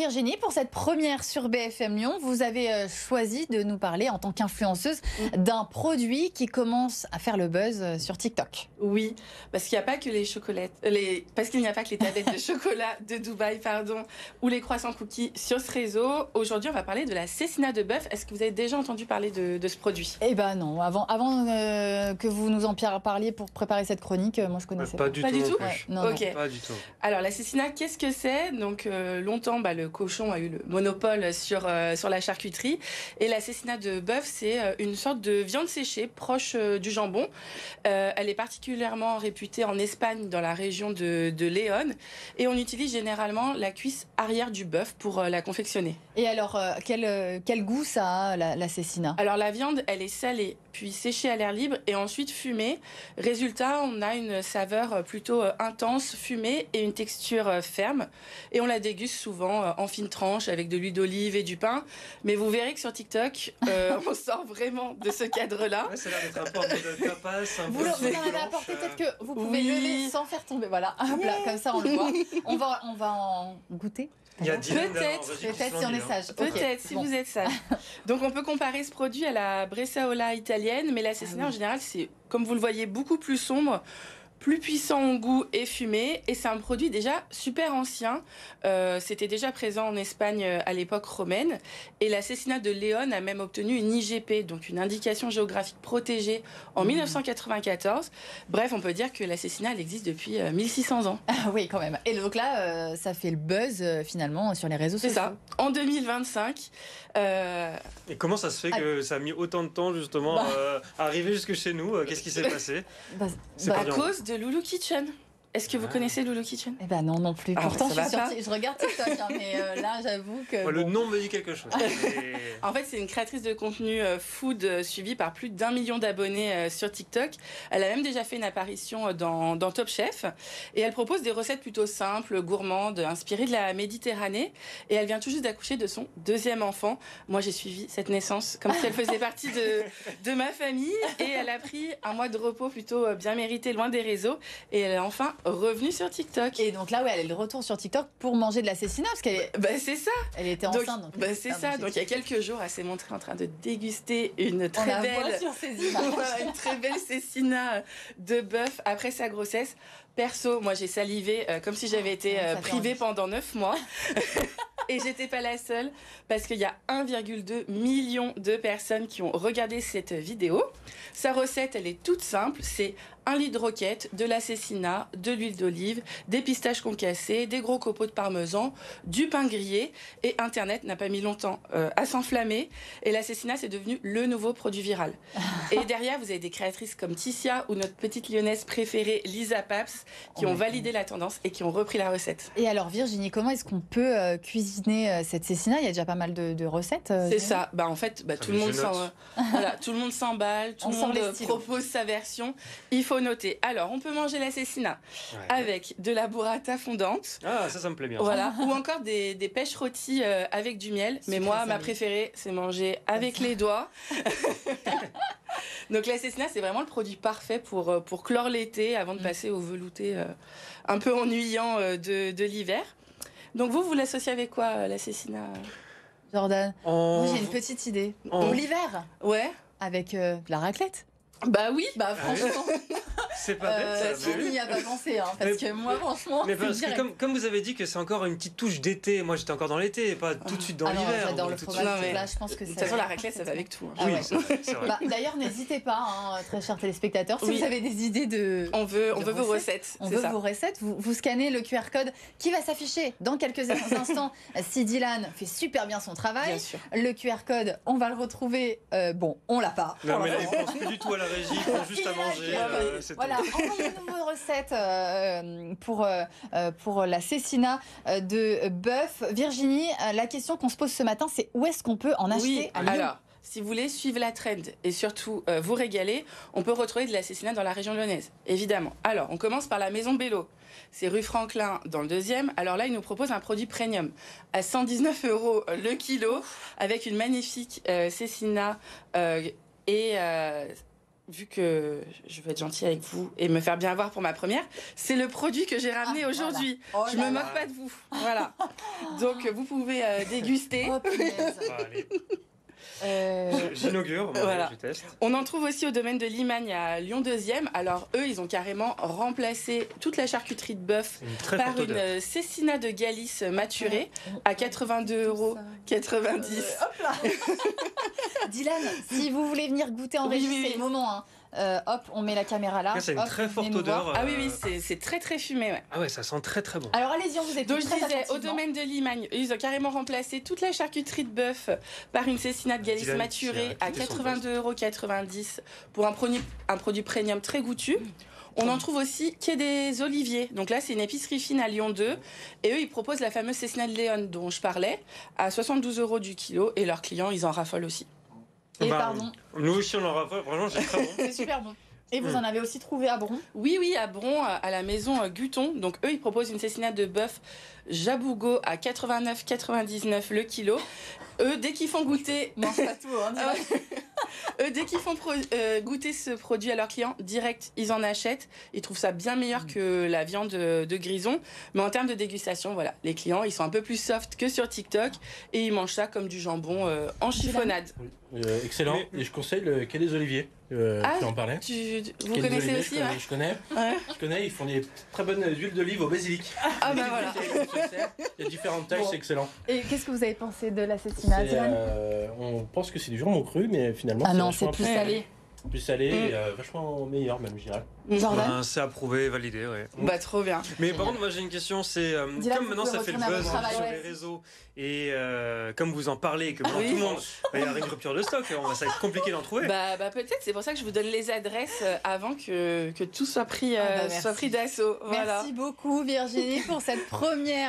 Virginie, pour cette première sur BFM Lyon, vous avez choisi de nous parler en tant qu'influenceuse d'un produit qui commence à faire le buzz sur TikTok. Oui, parce qu'il n'y a pas que les chocolates, parce qu'il n'y a pas que les tablettes de chocolat de Dubaï, ou les croissants cookies sur ce réseau. Aujourd'hui, on va parler de la cécina de bœuf. Est-ce que vous avez déjà entendu parler de ce produit? Eh ben non, avant que vous nous en parliez pour préparer cette chronique, moi je connaissais pas. Pas du tout. Ouais, non, Ok. Pas du tout. Alors la cécina, qu'est-ce que c'est? Donc longtemps, le cochon a eu le monopole sur la charcuterie. Et la cécina de bœuf, c'est une sorte de viande séchée proche du jambon. Elle est particulièrement réputée en Espagne, dans la région de Léon. Et on utilise généralement la cuisse arrière du bœuf pour la confectionner. Et alors, quel goût ça a, la cécina? Alors la viande, elle est salée, puis séchée à l'air libre et ensuite fumée. Résultat, on a une saveur plutôt intense, fumée et une texture ferme. Et on la déguste souvent en fines tranches avec de l'huile d'olive et du pain. Mais vous verrez que sur TikTok, on sort vraiment de ce cadre-là. Ouais, ça a l'air d'être un peu de tapas, un Vous peu en avez apporté, peut-être que vous pouvez Oui. lever sans faire tomber. Voilà, hop là, comme ça on le voit. On va en goûter. Il y a Dylan Peut-être, Peut-être si on est sage. Peut-être, si vous êtes sage. Donc on peut comparer ce produit à la bresaola italienne, mais la cécina en général, c'est, comme vous le voyez, beaucoup plus sombre, plus puissant en goût et fumé, et c'est un produit déjà super ancien. C'était déjà présent en Espagne à l'époque romaine, et la cécina de Léon a même obtenu une IGP, donc une indication géographique protégée, en 1994. Bref, on peut dire que la cécina, elle existe depuis 1600 ans. Ah oui, quand même. Et donc là, ça fait le buzz finalement sur les réseaux C'est sociaux. ça. En 2025. Et comment ça se fait que ça a mis autant de temps justement à arriver jusque chez nous? Qu'est-ce qui s'est passé? C'est À pas bien. cause de Loulou Kitchen. Est-ce que vous connaissez Loulou Kitchen? Eh ben non plus. Ah, Pourtant, ça va pas. je regarde TikTok, mais là, j'avoue que. Le nom me dit quelque chose. En fait, c'est une créatrice de contenu food suivie par plus d'1 million d'abonnés sur TikTok. Elle a même déjà fait une apparition dans Top Chef. Et elle propose des recettes plutôt simples, gourmandes, inspirées de la Méditerranée. Et elle vient tout juste d'accoucher de son deuxième enfant. Moi, j'ai suivi cette naissance comme si elle faisait partie de ma famille. Et elle a pris un mois de repos plutôt bien mérité, loin des réseaux. Et elle est enfin revenue sur TikTok. Et donc là, ouais, elle est de retour sur TikTok pour manger de la cécina, parce qu'elle C'est ça. elle était enceinte. Donc c'est ça. Donc il y a quelques jours, elle s'est montrée en train de déguster une on très la belle, voit sur ses images. voilà, une très belle cécina de bœuf après sa grossesse. Perso, moi j'ai salivé comme si j'avais été ça fait privée envie. pendant 9 mois. Et j'étais pas la seule parce qu'il y a 1,2 million de personnes qui ont regardé cette vidéo. Sa recette, elle est toute simple. C'est 1 litre de roquette, de la cécina, de l'huile d'olive, des pistaches concassées, des gros copeaux de parmesan, du pain grillé. Et Internet n'a pas mis longtemps à s'enflammer. Et la cécina, c'est devenu le nouveau produit viral. Et derrière, vous avez des créatrices comme Ticia ou notre petite lyonnaise préférée, Lisa Paps, qui ont validé la tendance et qui ont repris la recette. Et alors Virginie, comment est-ce qu'on peut cuisiner cette cécina? Il y a déjà pas mal de recettes. C'est ça. En fait, tout le monde tout le monde s'emballe, tout On le sort monde les stylos. propose sa version. Il faut noter. Alors, on peut manger la cécina avec de la burrata fondante. Ah, ça me plaît bien. Voilà, ou encore des pêches rôties avec du miel. Mais moi, ma préférée, c'est manger avec les doigts. Donc la cécina, c'est vraiment le produit parfait pour clore l'été avant de passer au velouté un peu ennuyant de l'hiver. Donc vous l'associez avec quoi, la cécina? Jordan, En- moi j'ai une petite idée. en- Pour l'hiver, Ouais. avec de la raclette. Bah oui. Bah franchement, C'est pas bête ça. Sylvie n'y a pas pensé, hein, parce que moi franchement, Mais c'est parce que direct. comme vous avez dit que c'est encore une petite touche d'été, moi j'étais encore dans l'été, pas tout de suite dans Ah non, l'hiver. j'adore donc le tout de fromage. suite. Là, je pense que De toute ça façon, va la raclette, ça va avec tout. Ah Oui, ouais. c'est vrai. Bah, d'ailleurs, n'hésitez pas, hein, très chers téléspectateurs, si Oui. vous avez des idées de... On veut de vos recettes. On c'est veut ça. vos recettes, vous scannez le QR code qui va s'afficher dans quelques instants. Si Dylan fait super bien son travail, Bien sûr. le QR code, on va le retrouver. Bon, on l'a pas. Non pour mais là l'instant. ils pensent plus du tout à la régie, ils pensent juste à manger. c'est Voilà, envoyez-nous vos recettes pour la cécina de bœuf. Virginie, la question qu'on se pose ce matin, c'est où est-ce qu'on peut en acheter Oui, à Lyon? alors, si vous voulez suivre la trend et surtout vous régaler, on peut retrouver de la cécina dans la région lyonnaise, évidemment. Alors, on commence par la Maison Bello. C'est rue Franklin dans le 2e. Alors là, ils nous proposent un produit premium à 119 € le kilo avec une magnifique cécina vu que je veux être gentille avec vous et me faire bien voir pour ma première, c'est le produit que j'ai ramené aujourd'hui. Voilà. Je me moque pas de vous. Voilà. Donc vous pouvez déguster. Oh, punaise. Allez. J'inaugure, Voilà. je teste. On en trouve aussi au domaine de Limagne à Lyon 2e. Alors eux, ils ont carrément remplacé toute la charcuterie de bœuf C'est une très par forte une odeur. Cecina de Galice maturée à 82,90 €. Hop là. Dylan, si vous voulez venir goûter en Oui, régie, oui, c'est oui. le moment. Hein. Hop, on met la caméra là. Là, c'est une Hop, très forte venez nous odeur. voir. Ah oui, oui, c'est très très fumé. Ouais. Ah ouais, ça sent très très bon. Alors allez-y, on vous écoute. Donc je très disais, au attentivement. domaine de Limagne, ils ont carrément remplacé toute la charcuterie de bœuf par une Cecina de Galice Dylan maturée qui a à quitté son 82,90 € pour un produit premium très goûtu. On en trouve aussi Quai des Oliviers. Donc là, c'est une épicerie fine à Lyon 2. Et eux, ils proposent la fameuse Cecina de Léon dont je parlais à 72 € du kilo. Et leurs clients, ils en raffolent aussi. Et Bah, pardon, Nous aussi, on en raffole. Vraiment, c'est très bon. c'est super bon. Et vous en avez aussi trouvé à Bron. Oui, oui, à Bron, à la maison Guton. Donc eux, ils proposent une cécina de bœuf Jabougo à 89,99 le kilo. Eux, dès qu'ils font goûter, Mange pas tout, hein, Dylan. dès qu'ils font goûter ce produit à leurs clients, direct, ils en achètent. Ils trouvent ça bien meilleur que la viande de grison. Mais en termes de dégustation, voilà, les clients, ils sont un peu plus soft que sur TikTok et ils mangent ça comme du jambon en chiffonnade. Excellent. Mais- Et je conseille le Quai des Oliviers. Ah, Tu en parlais. Vous Quai des connaissez Oliviers, aussi, je connais, ouais. je connais. Ouais. Je connais, ils font des très bonnes huiles d'olive au basilic. Ah bah voilà. Il y a différentes tailles, Bon. c'est excellent. Et qu'est-ce que vous avez pensé de la cecina, C'est, Dylan on pense que c'est du jambon cru, mais finalement Ah non, c'est vachement plus Ouais. salé. plus salé et vachement meilleur même, je dirais. Jordan. Ben, c'est approuvé, validé, ouais. Bah trop bien. Mais par contre, moi j'ai une question, c'est Dylan, comme vous maintenant pouvez ça fait le retourner à buzz votre travail, sur ouais. les réseaux et comme vous en parlez et que maintenant Oui. tout le monde, il y aura une rupture de stock, ça va être compliqué d'en trouver. Bah peut-être, c'est pour ça que je vous donne les adresses avant que tout soit pris, Ah bah, merci. d'assaut. Voilà. Merci beaucoup Virginie pour cette première